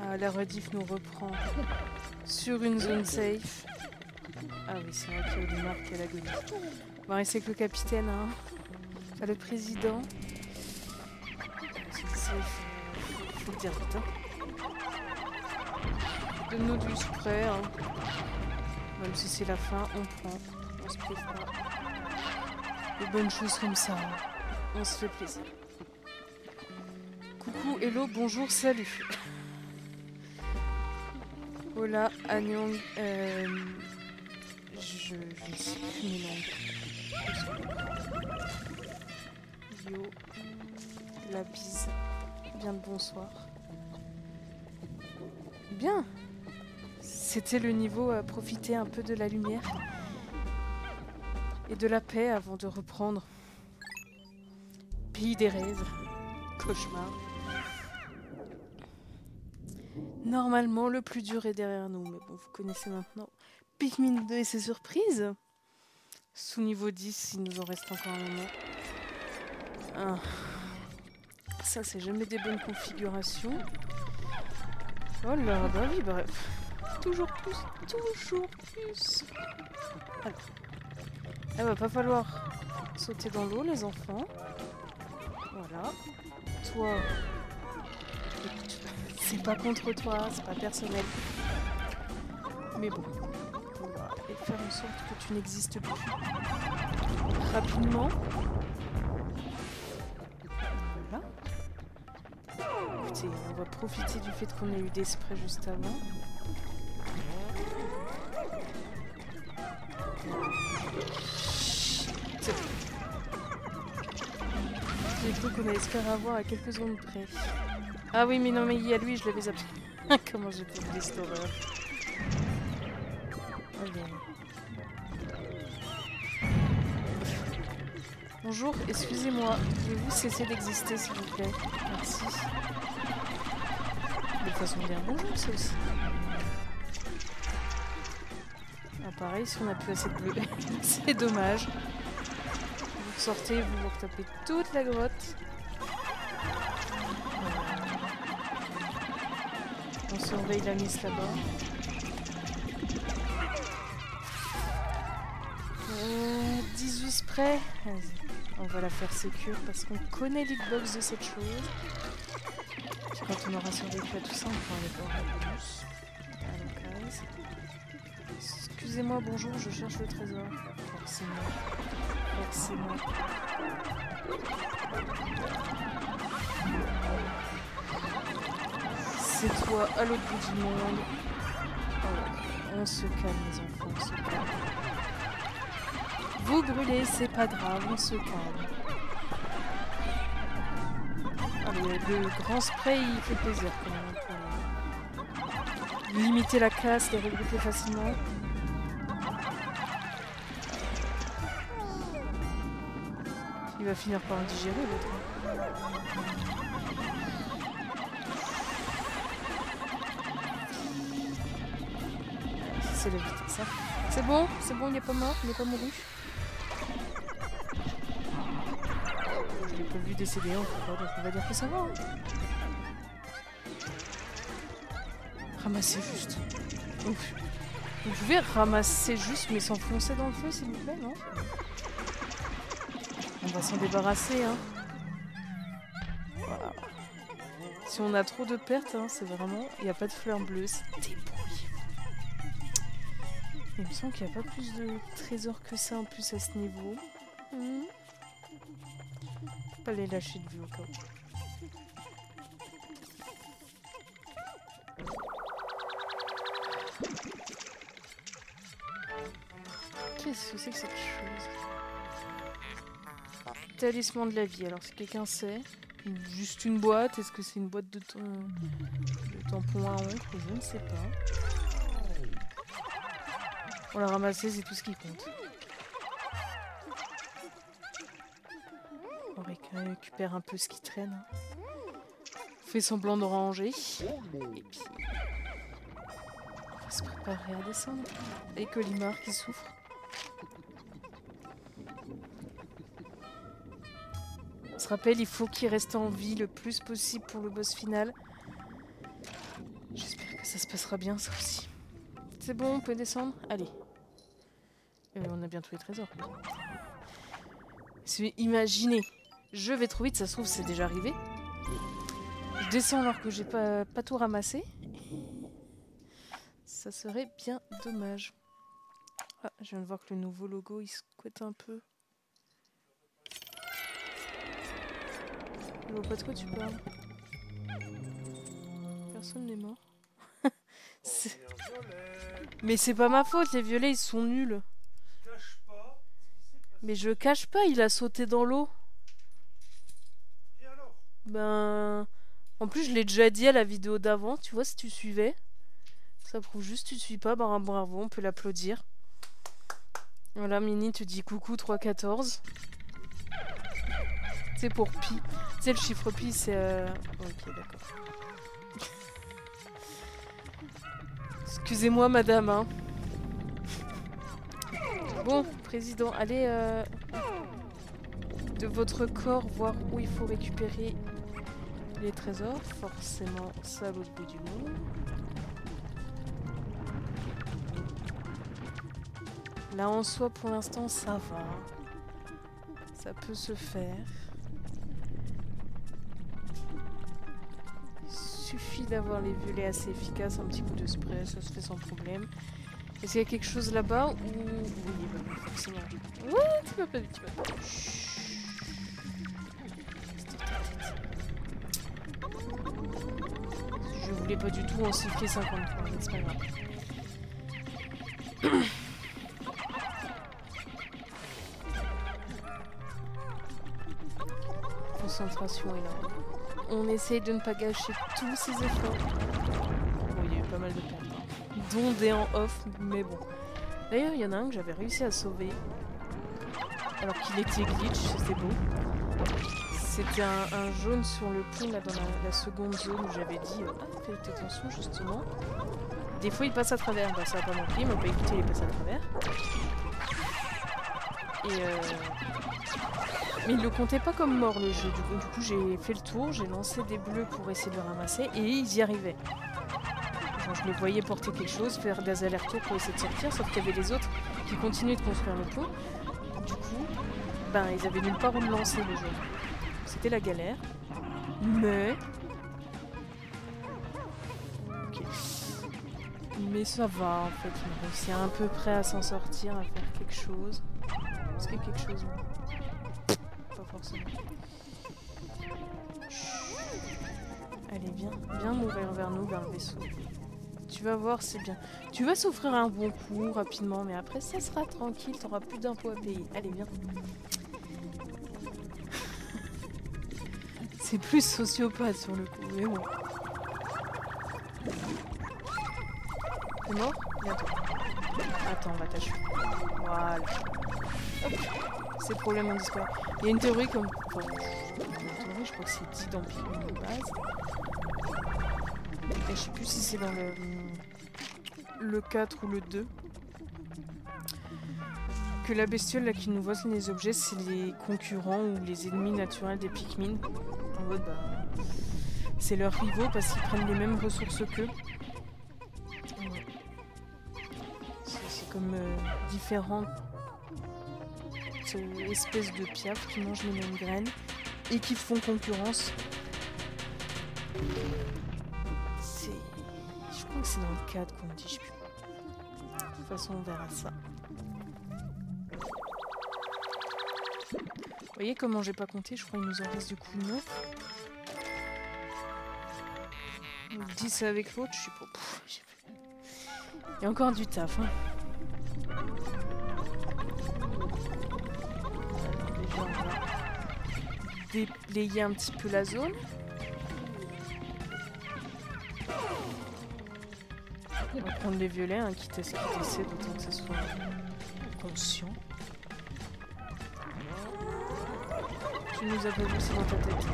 Ah, la rediff nous reprend sur une zone safe. Ah oui, c'est vrai qu'il y a Olimar qui a l'agonie. Bon, et c'est que le capitaine, hein. Enfin, le président. Faut le dire vite, hein. Donne-nous du spray, hein. Même si c'est la fin, on prend. On se prive pas. De bonnes choses comme ça, hein. On se fait plaisir. Coucou, hello, bonjour, salut. Hola, Anyong. Je ne sais plus mes langues. Yo. La bise. Bien le bonsoir. Bien. C'était le niveau à profiter un peu de la lumière et de la paix avant de reprendre. Pays des rêves. Cauchemar. Normalement, le plus dur est derrière nous, mais bon, vous connaissez maintenant Pikmin 2 et ses surprises. Sous niveau 10, il nous en reste encore un moment. Ah. Ça, c'est jamais des bonnes configurations. Oh là, bah oui, bref. Toujours plus, toujours plus. Alors. Il va pas falloir sauter dans l'eau, les enfants. Voilà. Toi, écoute, c'est pas contre toi, c'est pas personnel. Mais bon, on va faire en sorte que tu n'existes plus. Rapidement. Voilà. Écoutez, on va profiter du fait qu'on ait eu des sprays juste avant. J'ai cru qu'on allait se faire avoir à quelques secondes près. Ah oui, mais non, mais il y a lui, je l'avais zappé. Comment j'ai pu oublier cette horreur. Allez. Bonjour, excusez-moi. Pouvez-vous cesser d'exister, s'il vous plaît? Merci. De façon bien bonjour, ça aussi. Ah, pareil, si on n'a plus assez de bleu, c'est dommage. Vous sortez, vous vous retapez toute la grotte. On surveille la mise là-bas. 18 sprays. On va la faire sécure parce qu'on connaît l'hitbox de cette chose. Puis quand on aura survécu à tout ça, on pourra aller voir la bonus. À la case. Excusez-moi, bonjour, je cherche le trésor. Forcément. Forcément. C'est toi à l'autre bout du monde. Oh, on se calme, les enfants, on se calme. Vous brûlez, c'est pas grave, on se calme. Allez, le grand spray, il fait plaisir quand même. Pour limiter la casse, les regrouper facilement. Il va finir par indigérer l'autre. C'est la vitesse, hein. C'est bon, il n'est pas mort, il n'est pas mouru. Je l'ai pas vu décéder encore, donc on va dire que ça va. Hein. Ramassez juste. Ouf. Vous pouvez ramasser juste mais s'enfoncer dans le feu s'il vous plaît, non? On va s'en débarrasser, hein. Voilà. Si on a trop de pertes, hein, c'est vraiment... Il n'y a pas de fleurs bleues, c'est débrouillé. Il me semble qu'il n'y a pas plus de trésors que ça en plus à ce niveau. Faut pas les lâcher de vue au cas où. Qu'est-ce que c'est que cette chose? Talisman de la vie. Alors si quelqu'un sait, juste une boîte. Est-ce que c'est une boîte de tampons à encre? Je ne sais pas. On l'a ramassé, c'est tout ce qui compte. On récupère un peu ce qui traîne. On fait semblant de ranger. Et puis... on va se préparer à descendre. Et Olimar qui souffre. On se rappelle, il faut qu'il reste en vie le plus possible pour le boss final. J'espère que ça se passera bien, ça aussi. C'est bon, on peut descendre? Allez. On a bientôt les trésors. Imaginez, je vais trop vite, ça se trouve, c'est déjà arrivé. Je descends alors que j'ai pas tout ramassé. Ça serait bien dommage. Ah, je viens de voir que le nouveau logo, il squatte un peu. Je vois pas de quoi tu parles. Personne n'est mort. Mais c'est pas ma faute, les violets, ils sont nuls. Mais je cache pas, il a sauté dans l'eau. Ben... En plus, je l'ai déjà dit à la vidéo d'avant, tu vois, si tu suivais. Ça prouve juste que tu suis pas, ben bravo, on peut l'applaudir. Voilà, Mini te dit coucou 314. C'est pour pi. Tu sais, le chiffre pi, c'est... Ok, d'accord. Excusez-moi, madame, hein. Bon, président, allez de votre corps voir où il faut récupérer les trésors. Forcément, ça à l'autre bout du monde. Là, en soi, pour l'instant, ça va. Ça peut se faire. Il suffit d'avoir les violets assez efficaces, un petit coup de spray, ça se fait sans problème. Est-ce qu'il y a quelque chose là-bas ou... Oui, bah, forcément. Ouais, tu vas pas vite, tu vas pas vite. Je voulais pas du tout en siffler 53, mais c'est pas grave. Concentration est là. On essaye de ne pas gâcher tous ses efforts. Bon, il y a eu pas mal de pertes, dont des en off, mais bon. D'ailleurs, il y en a un que j'avais réussi à sauver. Alors qu'il était glitch, c'était beau. C'était un jaune sur le pont, là, dans la seconde zone où j'avais dit faites attention, justement. Des fois, il passe à travers. Bah, ça a pas manqué, il m'a pas écouté, il passe à travers. Et mais il le comptait pas comme mort, le jeu. Du coup, j'ai fait le tour, j'ai lancé des bleus pour essayer de le ramasser, et ils y arrivaient. Genre, je les voyais porter quelque chose, faire des allers-retours pour essayer de sortir, sauf qu'il y avait les autres qui continuaient de construire le pont. Du coup, ben, ils avaient nulle part où le lancer, le jeu. C'était la galère. Mais... Okay. Mais ça va, en fait. Il réussit à peu près à s'en sortir, à faire quelque chose. Est-ce qu'il y a quelque chose là? Pas forcément. Allez, viens mourir vers nous, vers le vaisseau. Tu vas voir, c'est bien. Tu vas s'offrir un bon coup rapidement, mais après ça sera tranquille, t'auras plus d'impôts à payer. Allez, viens. C'est plus sociopathe sur le coup, mais bon. T'es mort? Bientôt. Attends, on va t'achever. Voilà. Hop. Ces problèmes ont disparu. Il y a une théorie comme... Enfin, je crois que c'est dit dans Pikmin de base. Et je sais plus si c'est dans le 4 ou le 2. Que la bestiole là qui nous vole les objets, c'est les concurrents ou les ennemis naturels des Pikmin. En mode, bah, c'est leurs rivaux parce qu'ils prennent les mêmes ressources qu'eux. Ouais. C'est comme différentes espèces de piafs qui mangent les mêmes graines et qui font concurrence. Je crois que c'est dans le 4 qu'on dit, je sais plus. De toute façon, on verra ça. Vous voyez comment j'ai pas compté? Je crois qu'il nous en reste du coup 9. 10 avec l'autre, je suis pas... Il y a encore du taf, hein. Déjà, on va déblayer un petit peu la zone. On va prendre les violets, hein, quitte à ce qu'ils décèdent, autant que ce soit conscient. Tu nous as pas vu, c'est dans ta tête.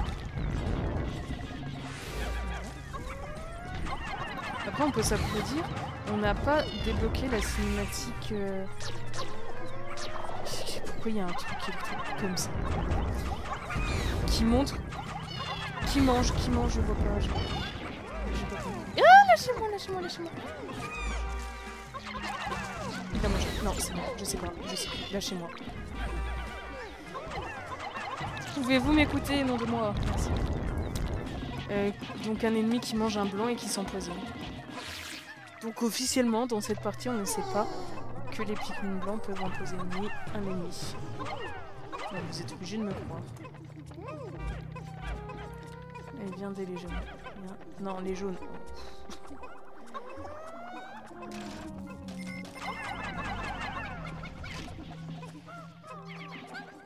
Après, on peut s'applaudir. On n'a pas débloqué la cinématique... Pourquoi il y a un truc qui est comme ça? Qui montre... Qui mange, je vois pas. J'ai pas compris. Ah, la lâchez-moi, lâchez-moi, lâchez-moi. Il va manger. Non, c'est bon, je sais pas, lâchez-moi. Pouvez-vous m'écouter, nom de moi? Merci. Donc un ennemi qui mange un blanc et qui s'empoisonne. Donc officiellement, dans cette partie, on ne sait pas que les Pikmin blancs peuvent empoisonner un ennemi. Donc, vous êtes obligés de me croire. Eh bien, des les jaunes. Bien. Non, les jaunes.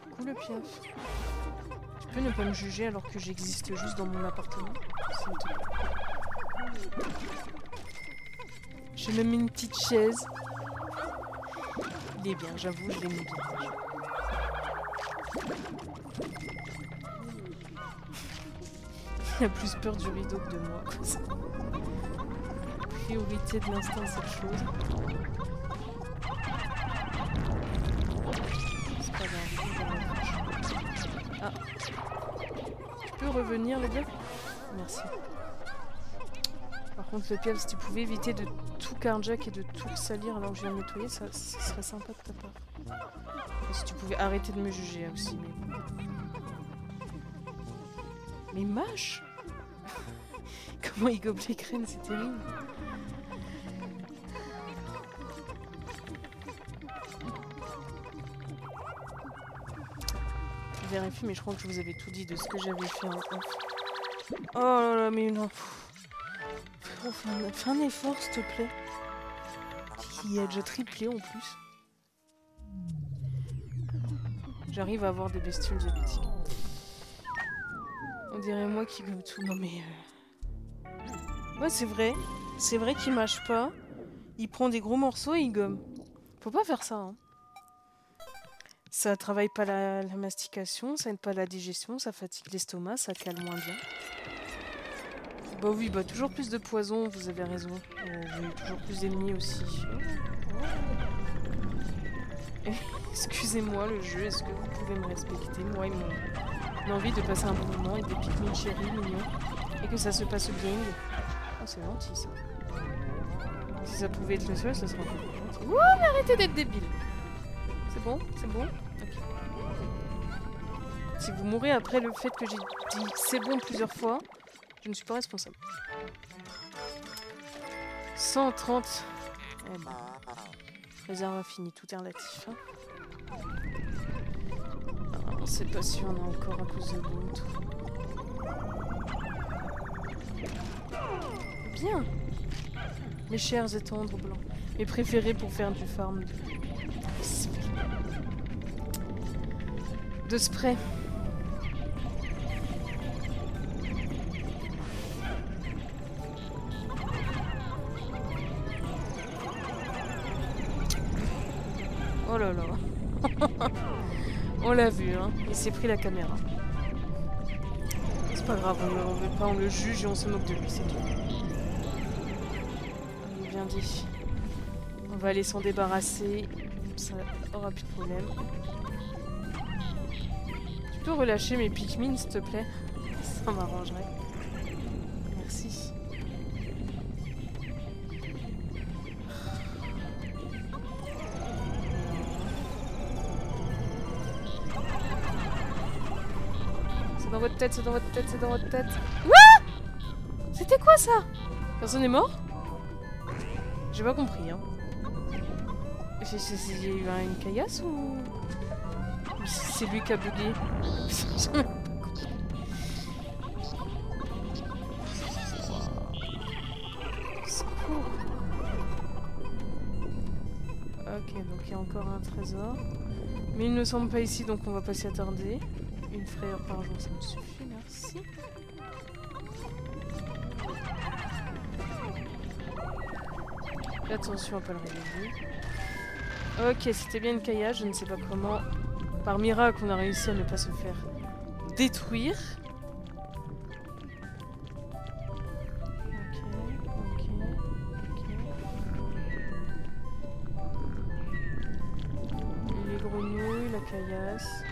Coucou le piaf. Tu peux ne pas me juger alors que j'existe juste dans mon appartement, s'il te plaît. J'ai même une petite chaise. Il est bien, j'avoue, je l'ai mis bien. Il a plus peur du rideau que de moi. Priorité de l'instant, cette chose. C'est pas grave. Ah. Tu peux revenir, le diable? Merci. Par contre, le piaf, si tu pouvais éviter de tout carjack et de tout salir alors que je viens de nettoyer, ça serait sympa de ta part. Et si tu pouvais arrêter de me juger aussi, mais... Mais mâche! Comment il gobe les graines, c'est terrible! Je vérifie, mais je crois que je vous avais tout dit de ce que j'avais fait en off. Oh là là, mais non! Frérot, fais un effort, s'il te plaît. Il a déjà triplé en plus. J'arrive à avoir des bestioles diabétiques. On dirait moi qui gomme tout. Non mais... Ouais, c'est vrai. C'est vrai qu'il mâche pas. Il prend des gros morceaux et il gomme. Faut pas faire ça, hein. Ça travaille pas la mastication, ça aide pas la digestion, ça fatigue l'estomac, ça cale moins bien. Bah oui, bah toujours plus de poison, vous avez raison. J'ai eu toujours plus d'ennemis aussi. Excusez-moi le jeu, est-ce que vous pouvez me respecter? Moi et mon envie de passer un bon moment avec des Pikmin chéris, mignons. Et que ça se passe bien. Oh, c'est gentil ça. Si ça pouvait être le seul, ça serait encore plus gentil. Ouh, mais arrêtez d'être débile. C'est bon? C'est bon? Ok. Si vous mourrez après le fait que j'ai dit c'est bon plusieurs fois, je ne suis pas responsable. 130. Eh ben, réserve infinie, tout est relatif. Hein. On sait pas si on a encore à cause de l'autre. Bien. Mes chers et tendres blancs. Mes préférés pour faire du farm de spray. Oh là là. On l'a vu, hein. Il s'est pris la caméra. C'est pas grave, on veut pas, on le juge et on se moque de lui, c'est tout. Il est bien dit. On va aller s'en débarrasser. Ça aura plus de problème. Tu peux relâcher mes Pikmin, s'il te plaît? Ça m'arrangerait. Merci. C'est dans votre tête, c'est dans votre tête, c'est dans votre tête. Ouah! C'était quoi ça? Personne n'est mort? J'ai pas compris, hein. Il y a eu une caillasse ou c'est lui qui a bugué? J'ai même pas compris. Secours. Ok, donc il y a encore un trésor. Mais il ne semble pas ici, donc on va pas s'y attarder. Une frayeur par jour, ça me suffit, merci. Fais attention à pas le réveiller. Ok, c'était bien une caillasse, je ne sais pas comment. Par miracle, on a réussi à ne pas se faire détruire. Ok. Les grenouilles, la caillasse.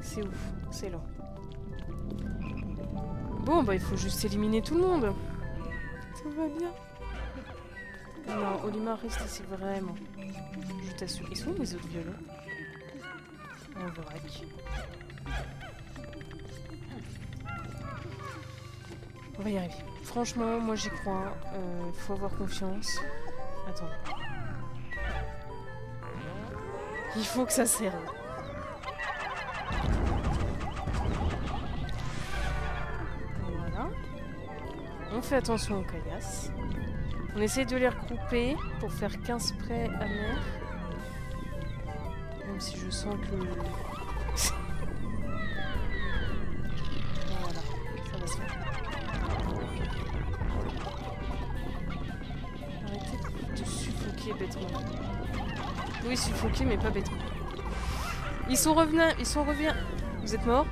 C'est ouf, c'est là. Bon, bah il faut juste éliminer tout le monde. Tout va bien. Non, Olimar reste ici vraiment. Je t'assure. Ils sont où mes autres violons? En vrac. On va y arriver. Franchement, moi j'y crois. Faut avoir confiance. Attends. Il faut que ça serve. Voilà. On fait attention aux caillasses. On essaye de les regrouper pour faire 15 sprays amers. Même si je sens que... Voilà, ça va se faire. Arrêtez de suffoquer bêtement. Oui, suffoquer, mais pas bêtement. Ils sont revenus, Vous êtes morts?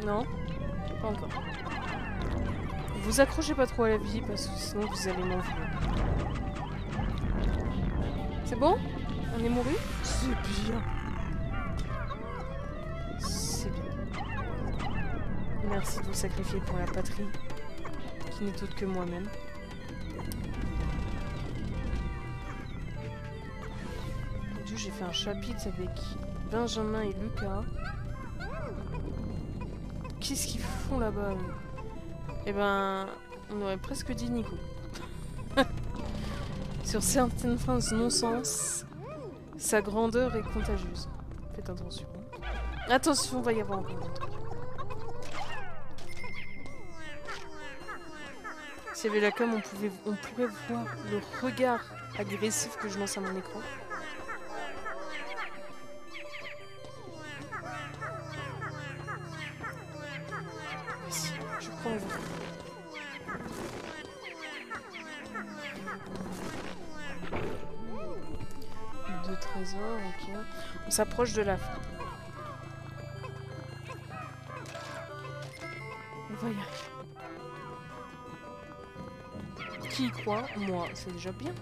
Non? Pas encore. Vous accrochez pas trop à la vie, parce que sinon vous allez m'en vouloir. C'est bon? On est mouru? C'est bien. C'est bien. Merci de vous sacrifier pour la patrie, qui n'est autre que moi-même. Mon Dieu, j'ai fait un chapitre avec Benjamin et Lucas. Qu'est-ce qu'ils font là-bas? Eh ben, on aurait presque dit Nico. Sur certaines phrases non-sens, sa grandeur est contagieuse. Faites attention. Attention, il va y avoir encore un truc. S'il y avait la cam, on pourrait voir le regard agressif que je lance à mon écran. Vas-y, je crois en vous. Deux trésors, ok. On s'approche de la fin. On va y arriver. Qui y croit? Moi, c'est déjà bien.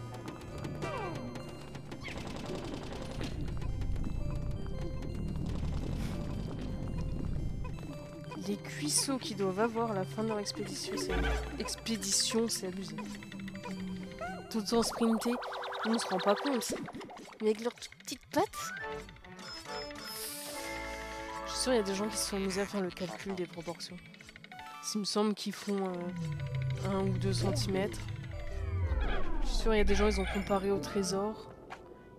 Les cuisseaux qu'ils doivent avoir à la fin de leur expédition, c'est abusé. Tout le temps sprinter, on ne se rend pas compte. Mais avec leurs petites pattes. Je suis sûre qu'il y a des gens qui se sont amusés à faire le calcul des proportions. Il me semble qu'ils font 1 ou 2 cm. Je suis sûre qu'il y a des gens, ils ont comparé au trésor.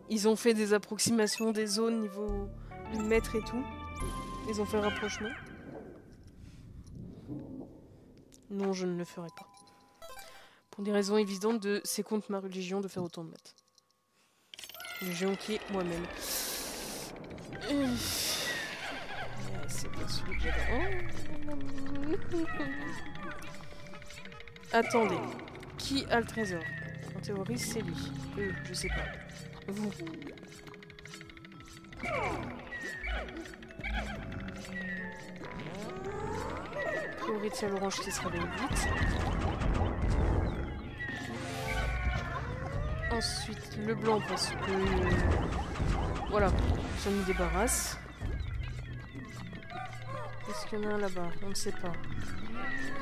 Ils ont fait des approximations des zones niveau mètre et tout. Ils ont fait le rapprochement. Non, je ne le ferai pas. Pour des raisons évidentes de c'est contre ma religion de faire autant de maths. J'ai honqué moi-même. C'est pas celui que j'avais. Attendez. Qui a le trésor? En théorie, c'est lui. Je sais pas. Vous. Théorie, c'est l'orange qui se réveille vite. Ensuite, le blanc parce que... Voilà, ça nous débarrasse. Est-ce qu'il y en a un là-bas? On ne sait pas.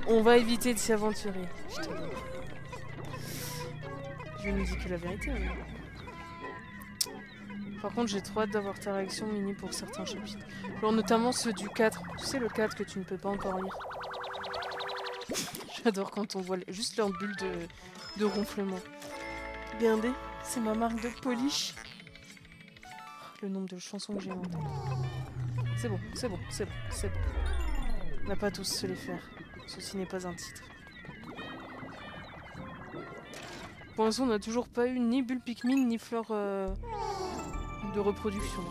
On va éviter de s'y aventurer. Je ne dis que la vérité. Mais... Par contre, j'ai trop hâte d'avoir ta réaction, Mini, pour certains chapitres. Alors, notamment ceux du 4. Tu sais, le 4 que tu ne peux pas encore lire. J'adore quand on voit juste leur bulle de ronflement. Regardez, c'est ma marque de polish. Le nombre de chansons que j'ai en tête. C'est bon, c'est bon, c'est bon, c'est bon. On n'a pas tous se les faire. Ceci n'est pas un titre. Pour l'instant, on n'a toujours pas eu ni bulle Pikmin, ni fleur de reproduction.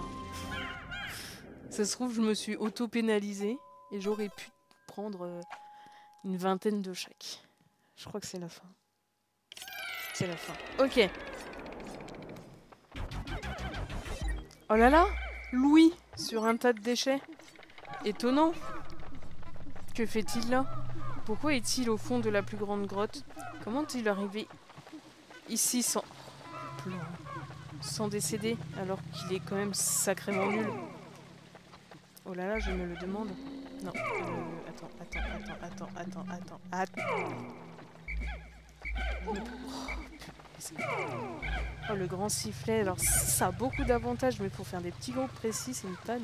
Ça se trouve, je me suis auto-pénalisée et j'aurais pu prendre une vingtaine de chaque. Je crois que c'est la fin. C'est la fin. Ok. Oh là là, Louis, sur un tas de déchets. Étonnant. Que fait-il là? Pourquoi est-il au fond de la plus grande grotte? Comment est-il arrivé ici sans décéder, alors qu'il est quand même sacrément nul? Oh là là, je me le demande. Non. Attends. Oh, le grand sifflet. Alors, ça a beaucoup d'avantages, mais pour faire des petits groupes précis, c'est une panne.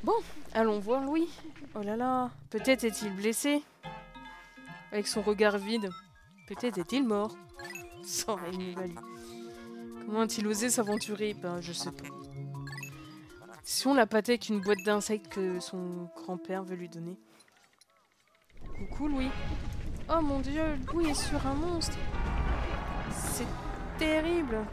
Bon, allons voir Louis. Oh là là, peut-être est-il blessé. Avec son regard vide. Peut-être est-il mort. Ça aurait mieux valu. Comment a-t-il osé s'aventurer? Ben, je sais pas. Si on l'a pâté avec une boîte d'insectes que son grand-père veut lui donner. Coucou Louis. Oh mon dieu, Louis est sur un monstre. C'est terrible.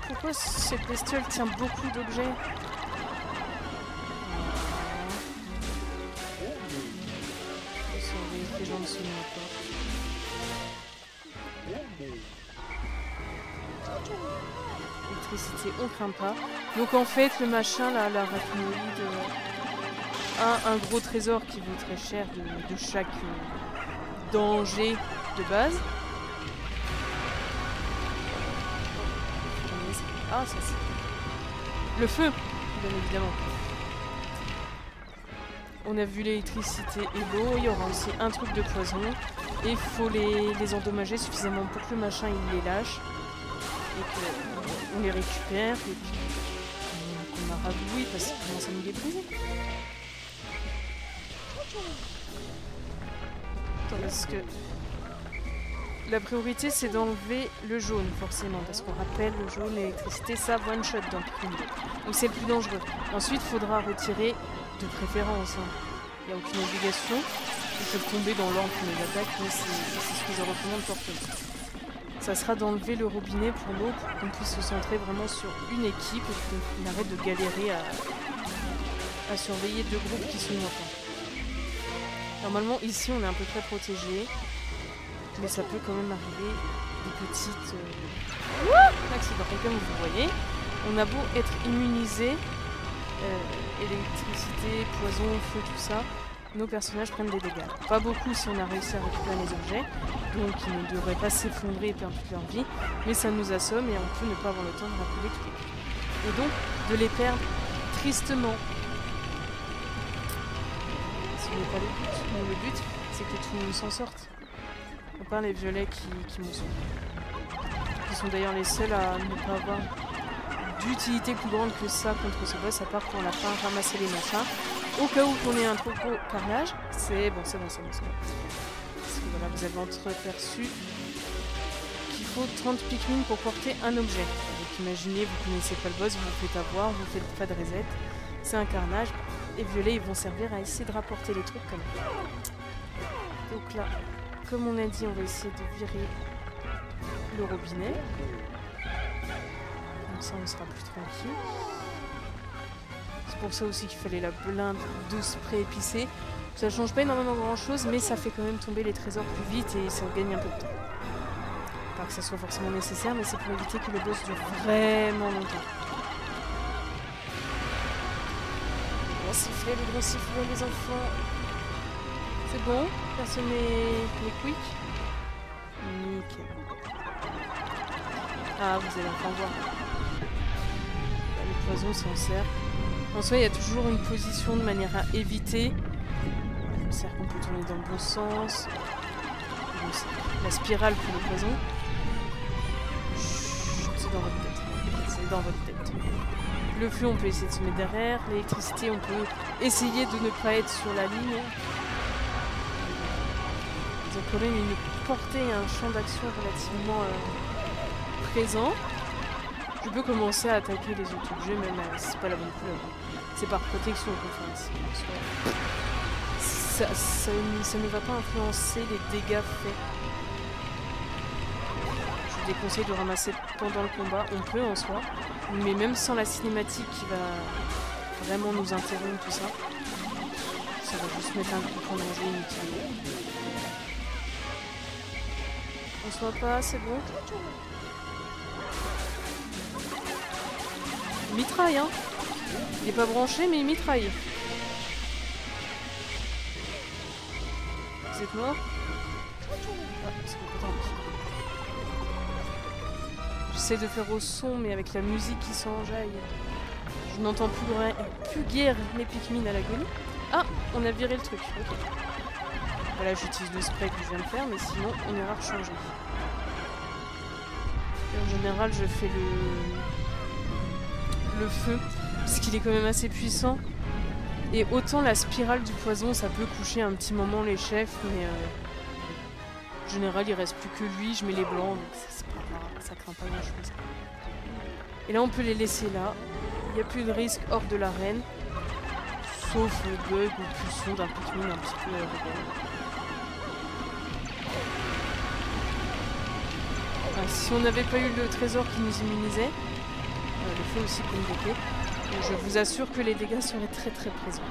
Pourquoi cette bestiole tient beaucoup d'objets? Les gens ne se noient pas. Électricité, on craint pas. Donc en fait, le machin, là, l'arachnoïde, a un gros trésor qui vaut très cher de chaque danger de base. Ah, ça c'est... Le feu, bien évidemment. On a vu l'électricité et l'eau, il y aura aussi un truc de poison. Et il faut les endommager suffisamment pour que le machin il les lâche. Et qu'on les récupère. Et puis qu'on a raboué parce qu'il commence à nous débrouiller. Attends, parce que... La priorité c'est d'enlever le jaune forcément. Parce qu'on rappelle le jaune, l'électricité, ça one shot dans le 2. Donc c'est le plus dangereux. Ensuite il faudra retirer de préférence. Hein. Il n'y a aucune obligation. Ils peuvent tomber dans l'ordre de l'attaque, mais c'est ce que je recommande fortement. Ça sera d'enlever le robinet pour l'eau, pour qu'on puisse se centrer vraiment sur une équipe et qu'on arrête de galérer à surveiller deux groupes qui se noient pas. Normalement, ici, on est à peu près protégé, mais ça peut quand même arriver des petites accidents. Et comme vous voyez, on a beau être immunisé, électricité, poison, feu, tout ça, nos personnages prennent des dégâts. Pas beaucoup si on a réussi à récupérer les objets, donc ils ne devraient pas s'effondrer et perdre toute leur vie, mais ça nous assomme et on peut ne pas avoir le temps de rappeler tous les coups. Et donc, de les perdre tristement. Ce n'est pas le but, mais le but, c'est que tout le monde s'en sorte. À part les violets qui m'en sont. Qui sont d'ailleurs les seuls à ne pas avoir d'utilité plus grande que ça contre ce boss, à part pour la fin ramasser les machins. Au cas où on ait un trop gros carnage, c'est bon, c'est bon. Parce que voilà, vous avez entreaperçu qu'il faut 30 Pikmin pour porter un objet. Donc imaginez, vous connaissez pas le boss, vous vous faites avoir, vous faites pas de reset, c'est un carnage. Et violets, ils vont servir à essayer de rapporter les trucs comme ça. Donc là, comme on a dit, on va essayer de virer le robinet. Comme ça, on sera plus tranquille. C'est pour ça aussi qu'il fallait la blinde de spray épicé. Ça change pas énormément grand chose, mais ça fait quand même tomber les trésors plus vite et ça gagne un peu de temps. Pas que ça soit forcément nécessaire, mais c'est pour éviter que le boss dure vraiment longtemps. Le gros sifflet, les enfants. C'est bon? Personne n'est quick? Nickel. Ah, vous allez enfin voir. Le poison s'en sert. En soi, il y a toujours une position de manière à éviter. C'est-à-dire qu'on peut tourner dans le bon sens. La spirale pour le poison. C'est dans votre tête. C'est dans votre tête. Le feu, on peut essayer de se mettre derrière. L'électricité, on peut essayer de ne pas être sur la ligne. Ils ont quand même une portée et un champ d'action relativement présent. Je peux commencer à attaquer les autres objets, même si c'est pas la bonne couleur. C'est par protection qu'on fait ainsi. Ça ne va pas influencer les dégâts faits. Je vous déconseille de ramasser pendant le combat. On peut en soi. Mais même sans la cinématique qui va vraiment nous interrompre tout ça, ça va juste mettre un coup en danger inutilement. On se voit pas, c'est bon. Il mitraille, hein. Il est pas branché, mais il mitraille. Vous êtes mort? Ah, c'est pas tant. Je j'essaie de faire au son, mais avec la musique qui s'enjaille, je n'entends plus guère mes Pikmin à l'agonie. Ah, on a viré le truc. Ok. Voilà, j'utilise le spray que je viens de faire, mais sinon, on ira rechanger. Et en général, je fais le feu, parce qu'il est quand même assez puissant. Et autant la spirale du poison, ça peut coucher un petit moment les chefs, mais en général, il reste plus que lui. Je mets les blancs, donc c'est pas grave, ça craint pas grand-chose. Et là, on peut les laisser là. Il n'y a plus de risque hors de l'arène. Sauf bug ou pulsion d'un Pikmin un petit peu rebelle. Ah, si on n'avait pas eu le trésor qui nous immunisait, le feu aussi peut nous bloquer, je vous assure que les dégâts seraient très très présents.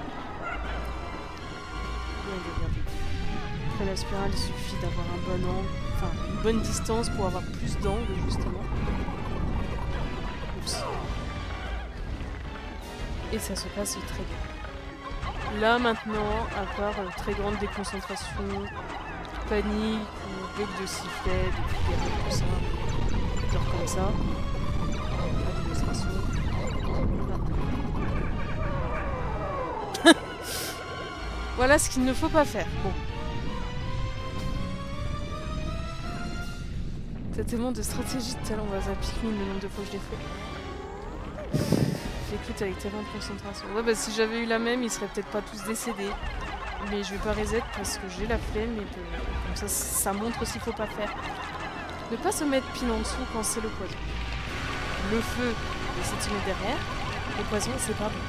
Après la spirale, il suffit d'avoir un bon angle, enfin une bonne distance pour avoir plus d'angle justement. Oups. Et ça se passe très bien. Là maintenant, à part très grande déconcentration, panique ou bec de sifflet, des trucs comme ça, genre comme ça, administration. Voilà ce qu'il ne faut pas faire. Bon. T'as tellement de stratégie de talent, on va faire Pikmin le nombre de fois que je l'ai fait. J'écoute avec tellement de concentration. Ouais, bah si j'avais eu la même, ils seraient peut-être pas tous décédés. Mais je vais pas reset parce que j'ai la flemme et comme ça, ça montre ce qu'il faut pas faire. Ne pas se mettre pile en dessous quand c'est le poison. Le feu, c'est de se mettre derrière. Le poison, c'est pas bon.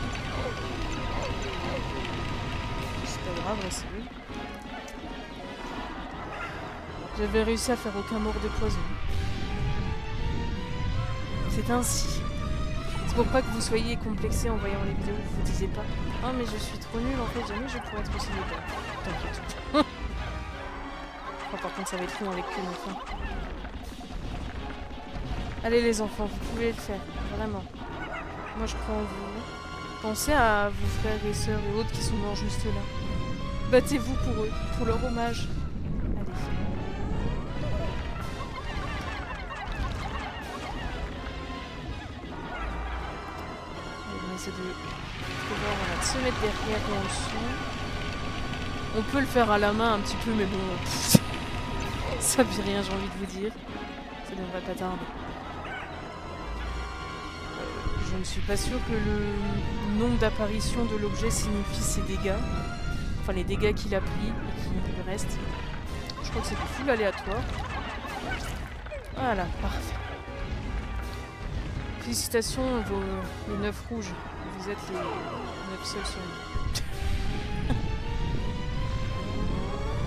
C'est pas grave, c'est lui. J'avais réussi à faire aucun mort de poison. C'est ainsi. C'est pour pas que vous soyez complexés en voyant les vidéos, vous vous disiez pas « Ah mais je suis trop nulle, en fait jamais je pourrais être aussi nulle. » T'inquiète. Oh, par contre ça va être long avec que mon fin. Allez les enfants, vous pouvez le faire, vraiment. Moi je crois en vous. Pensez à vos frères et sœurs et autres qui sont morts juste là. Battez-vous pour eux, pour leur hommage. De se mettre derrière et en dessous. On peut le faire à la main un petit peu, mais bon, ça vit rien, j'ai envie de vous dire. Ça devrait pas tarder. Je ne suis pas sûre que le nombre d'apparitions de l'objet signifie ses dégâts. Enfin, les dégâts qu'il a pris et qui lui restent. Je crois que c'est du full aléatoire. Voilà, parfait. Félicitations, les 9 rouges. Vous êtes les 9 seuls sur lui.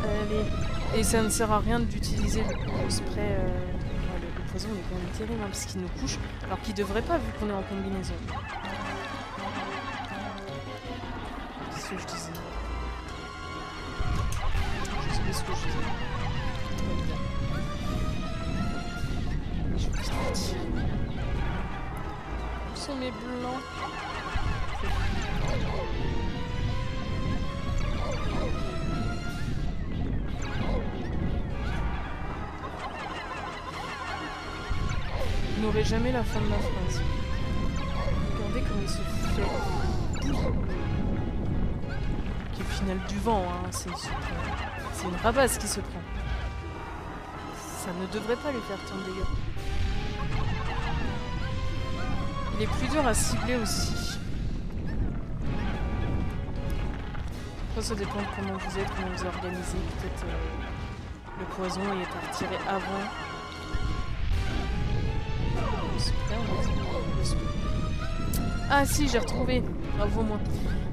Allez. Et ça ne sert à rien d'utiliser le spray. Le poison est quand même terrible hein, parce qu'il nous couche. Alors qu'il devrait pas vu qu'on est en combinaison. Qu'est-ce que je disais? Je sais pas ce que je disais. Je vais juste tirer. Où sont mes blancs? Vous n'aurez jamais la fin de ma phrase. Regardez comment il se fait. Qui est au final du vent, hein. C'est une rabasse qui se prend. Ça ne devrait pas lui faire tant de dégâts. Il est plus dur à cibler aussi. Après, ça dépend de comment vous êtes, comment vous organisez. Peut-être le poison est à retirer avant. Ah si, j'ai retrouvé. Bravo moi.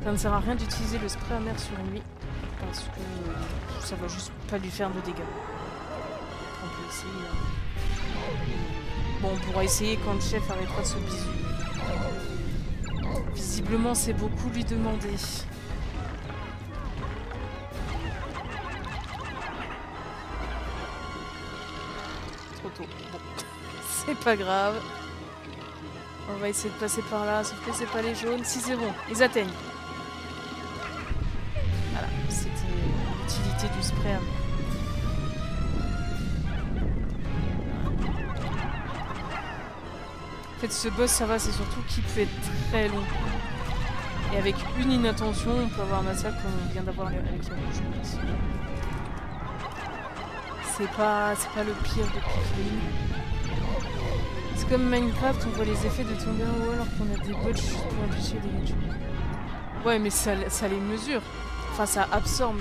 Ça ne sert à rien d'utiliser le spray amer sur lui. Parce que ça va juste pas lui faire de dégâts. On peut essayer. Bon, on pourra essayer quand le chef arrêtera de se bisu. Visiblement, c'est beaucoup lui demander. Trop tôt. Bon. C'est pas grave. On va essayer de passer par là, sauf que c'est pas les jaunes. Si c'est bon, ils atteignent. Voilà, c'était l'utilité du spray amer. fait, ce boss, ça va, c'est surtout qu'il peut être très long. Et avec une inattention, on peut avoir un massacre comme on vient d'avoir avec la rouge. C'est pas le pire de Pikmin. C'est comme Minecraft, on voit les effets de tomber en haut alors qu'on a des bots juste pour empêcher les dégâts. Ouais, mais ça les mesure. Enfin, ça absorbe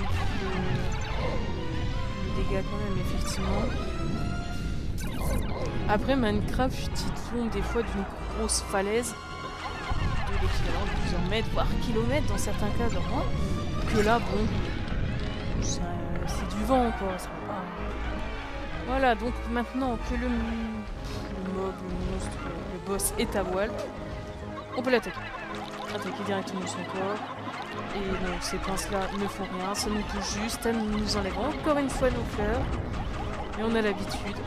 les dégâts quand même, effectivement. Après, Minecraft, il tombe des fois d'une grosse falaise de l'équivalent de plusieurs mètres, voire kilomètres dans certains cas, genre moi. Que là, bon, c'est du vent, quoi. Voilà, donc maintenant que le mob, le monstre, le boss est à voile, on peut l'attaquer. Attaquer directement son corps. Et non, ces pinces-là ne font rien, ça nous touche juste, elles nous enlèvent encore une fois nos fleurs. Mais on a l'habitude.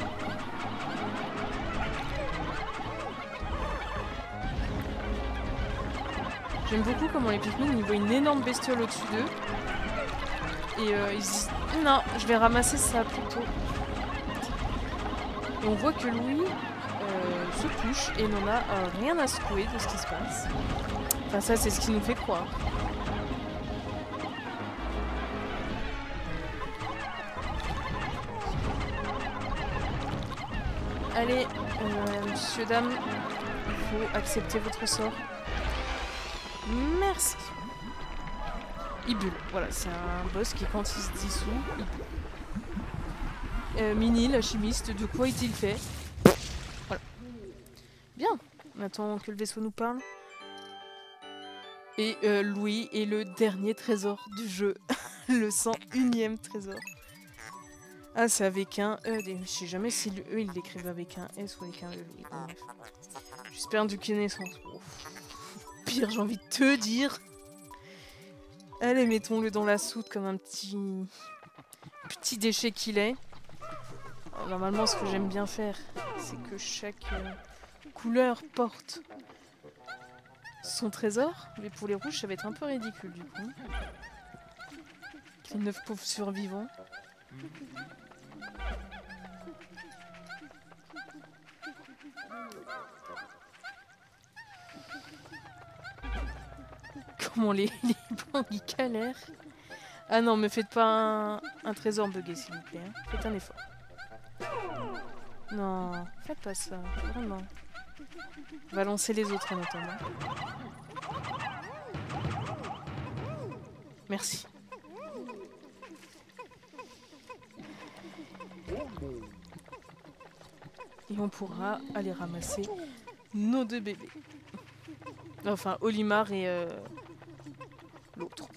J'aime beaucoup comment les Pikmin, ils voient une énorme bestiole au-dessus d'eux. Et ils se disent, non, je vais ramasser ça plutôt. Et on voit que Louis se touche et n'en a rien à secouer de ce qui se passe. Enfin ça c'est ce qui nous fait croire. Allez, monsieur, dame, il faut accepter votre sort. Merci. Il bulle. Voilà, c'est un boss qui quand il se dissout, il bulle. Mini, la chimiste, de quoi est-il fait? Voilà. Bien. On attend que le vaisseau nous parle. Et Louis est le dernier trésor du jeu. Le 101e trésor. Ah, c'est avec un E. Je sais jamais si le E, ils l'écrivent avec un S ou avec un E. J'espère du connaissance. Oh. Pire, j'ai envie de te dire. Allez, mettons-le dans la soude comme un petit déchet qu'il est. Alors, normalement, ce que j'aime bien faire, c'est que chaque couleur porte son trésor. Mais pour les rouges, ça va être un peu ridicule du coup. Les 9 pauvres survivants. Comment les blancs ils galèrent. Ah non, me faites pas un trésor bugué s'il vous plaît. Hein. Faites un effort. Non, faites pas ça, vraiment. On va lancer les autres en attendant. Merci. Et on pourra aller ramasser nos 2 bébés. Enfin, Olimar et l'autre.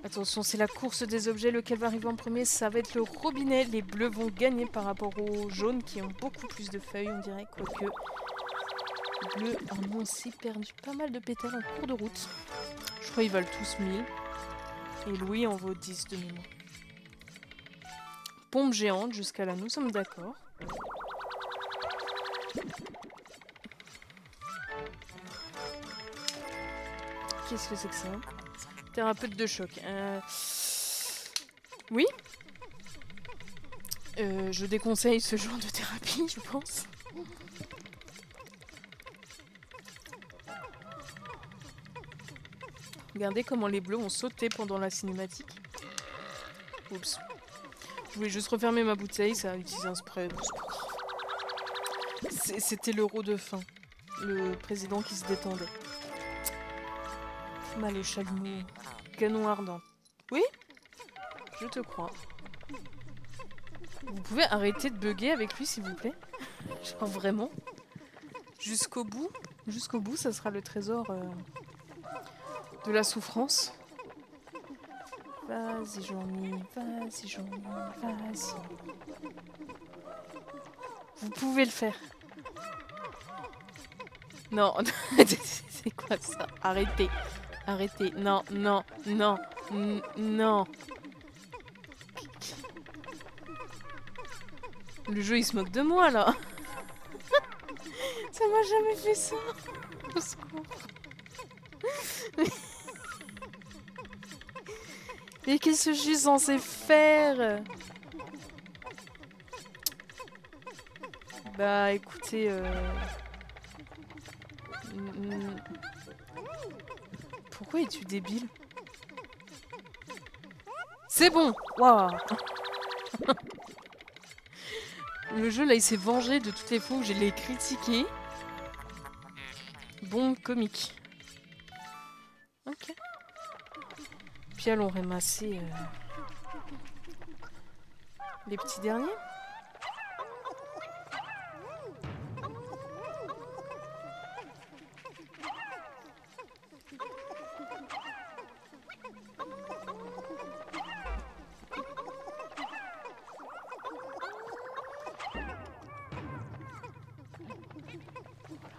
Attention, c'est la course des objets. Lequel va arriver en premier? Ça va être le robinet. Les bleus vont gagner par rapport aux jaunes qui ont beaucoup plus de feuilles, on dirait. Quoique, les bleus en ont aussi perdu pas mal de pétales en cours de route. Je crois qu'ils valent tous 1000. Et Louis en vaut 10 de mémoire. Pompe géante, jusqu'à là, nous sommes d'accord. Qu'est-ce que c'est que ça? Thérapeute de choc. Oui. Je déconseille ce genre de thérapie, je pense. Regardez comment les bleus ont sauté pendant la cinématique. Oups. Je voulais juste refermer ma bouteille, ça a utilisé un spray. C'était l'euro de fin. Le président qui se détendait. Maléchal mou. Canon ardent. Oui? Je te crois. Vous pouvez arrêter de bugger avec lui, s'il vous plaît? Genre vraiment? Jusqu'au bout? Jusqu'au bout, ça sera le trésor de la souffrance. Vas-y, Jean-Mi. Vas-y, Jean-Mi. Vas-y. Vous pouvez le faire. Non, c'est quoi ça? Arrêtez. Arrêtez. Non, non, non, non. Le jeu, il se moque de moi, là. Ça m'a jamais fait ça. Au secours. Mais qu'est-ce que je suis censée faire? Bah, écoutez... Pourquoi es-tu débile? C'est bon! Waouh! Le jeu là il s'est vengé de toutes les fois où je l'ai critiqué. Bon comique. Ok. Puis allons ramasser les petits derniers.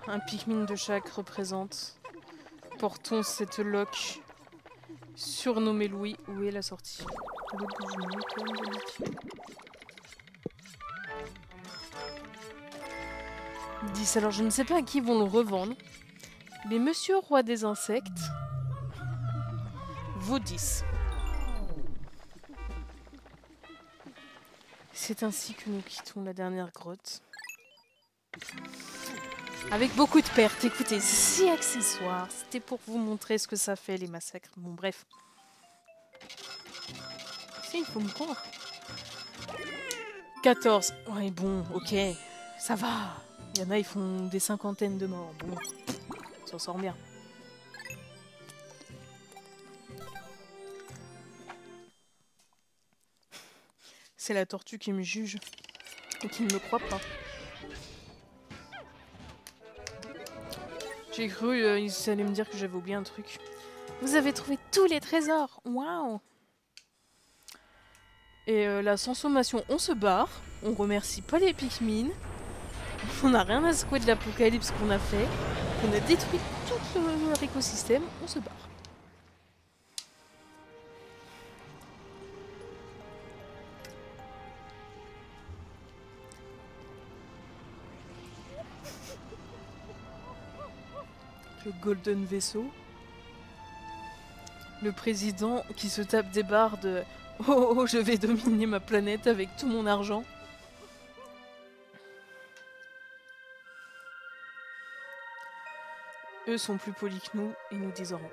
Un Pikmin de chaque représente. Portons cette loque surnommée Louis. Où est la sortie? Le bout du nez, comme d'habitude. 10. Alors je ne sais pas à qui vont le revendre. Mais Monsieur Roi des Insectes vaut 10. C'est ainsi que nous quittons la dernière grotte. Avec beaucoup de pertes. Écoutez, c'est si accessoire. C'était pour vous montrer ce que ça fait, les massacres. Bon, bref. Si, il faut me croire. 14. Ouais, bon, ok. Ça va. Il y en a, ils font des cinquantaines de morts. Bon, on s'en sort bien. C'est la tortue qui me juge. Et qui ne me croit pas. J'ai cru ils allaient me dire que j'avais oublié un truc. Vous avez trouvé tous les trésors. Waouh. Et la consommation, on se barre. On remercie pas les Pikmin. On n'a rien à secouer de l'apocalypse qu'on a fait. On a détruit tout leur écosystème. On se barre. Le Golden Vaisseau. Le président qui se tape des barres de « Oh, je vais dominer ma planète avec tout mon argent ». Eux sont plus polis que nous et nous disent au revoir.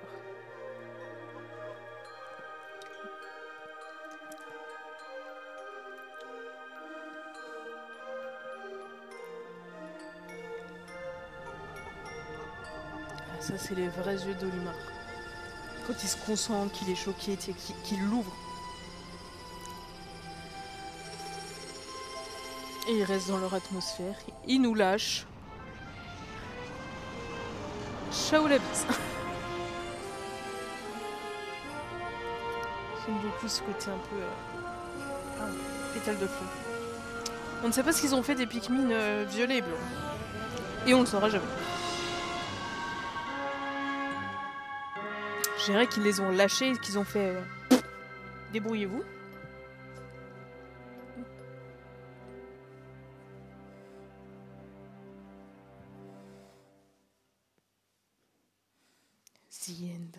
Ah, ça, c'est les vrais yeux d'Olimar. Quand il se concentre, qu'il est choqué, qu'il l'ouvre. Et ils restent dans leur atmosphère. Ils nous lâchent. Ciao la bise. J'aime beaucoup ce côté un peu... pétale de feu. On ne sait pas ce qu'ils ont fait des Pikmin violets et blancs. Et on ne le saura jamais. Je dirais qu'ils les ont lâchés et qu'ils ont fait... débrouillez-vous. The end.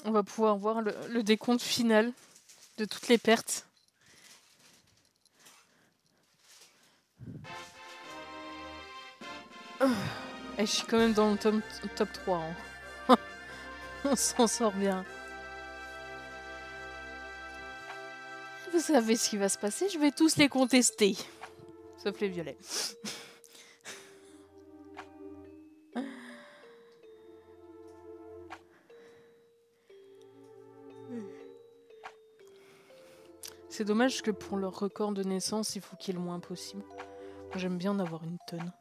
On va pouvoir voir le décompte final de toutes les pertes. Et je suis quand même dans le top 3. Hein. On s'en sort bien. Vous savez ce qui va se passer, je vais tous les contester. Sauf les violets. C'est dommage que pour leur record de naissance, il faut qu'il y ait le moins possible. J'aime bien en avoir une tonne.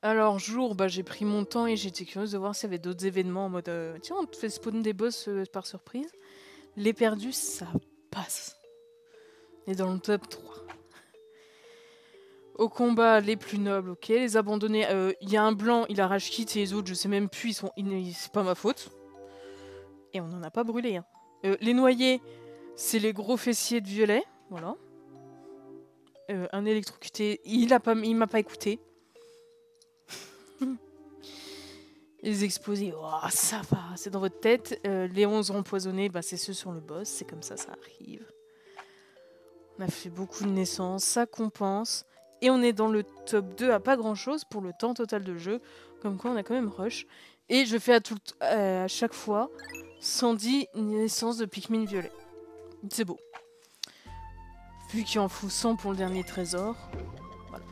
Alors, jour, j'ai pris mon temps et j'étais curieuse de voir s'il y avait d'autres événements en mode tiens, on te fait spawn des boss par surprise. Les perdus, ça passe. On est dans le top 3. Au combat, les plus nobles, ok. Les abandonnés, il y a un blanc, il a rage kit et les autres, je sais même plus, c'est pas ma faute. Et on n'en a pas brûlé. Hein. Les noyés, c'est les gros fessiers de violet. Voilà. un électrocuté. Il m'a pas écouté. Les explosés, oh, ça va, c'est dans votre tête. Les 11 empoisonnés, bah, c'est ceux sur le boss, c'est comme ça arrive. On a fait beaucoup de naissances, ça compense. Et on est dans le top 2 à pas grand chose pour le temps total de jeu. Comme quoi on a quand même rush. Et je fais à chaque fois 110 naissances de Pikmin violet. C'est beau. Vu qu'il en fout 100 pour le dernier trésor. Voilà.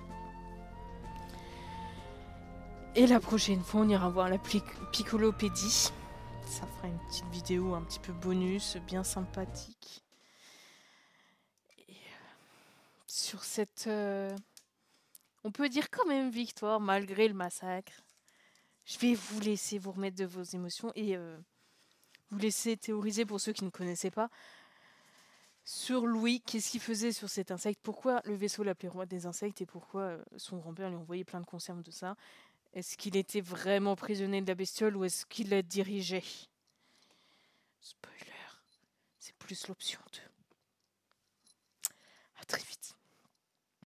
Et la prochaine fois, on ira voir la Piccolopédie. Ça fera une petite vidéo un petit peu bonus, bien sympathique. Et sur cette... on peut dire quand même victoire, malgré le massacre. Je vais vous laisser vous remettre de vos émotions et vous laisser théoriser pour ceux qui ne connaissaient pas. Sur Louis, qu'est-ce qu'il faisait sur cet insecte? Pourquoi le vaisseau l'appelait roi des insectes et pourquoi son grand-père lui envoyait plein de conserves de ça? Est-ce qu'il était vraiment prisonnier de la bestiole ou est-ce qu'il la dirigeait? Spoiler, c'est plus l'option 2.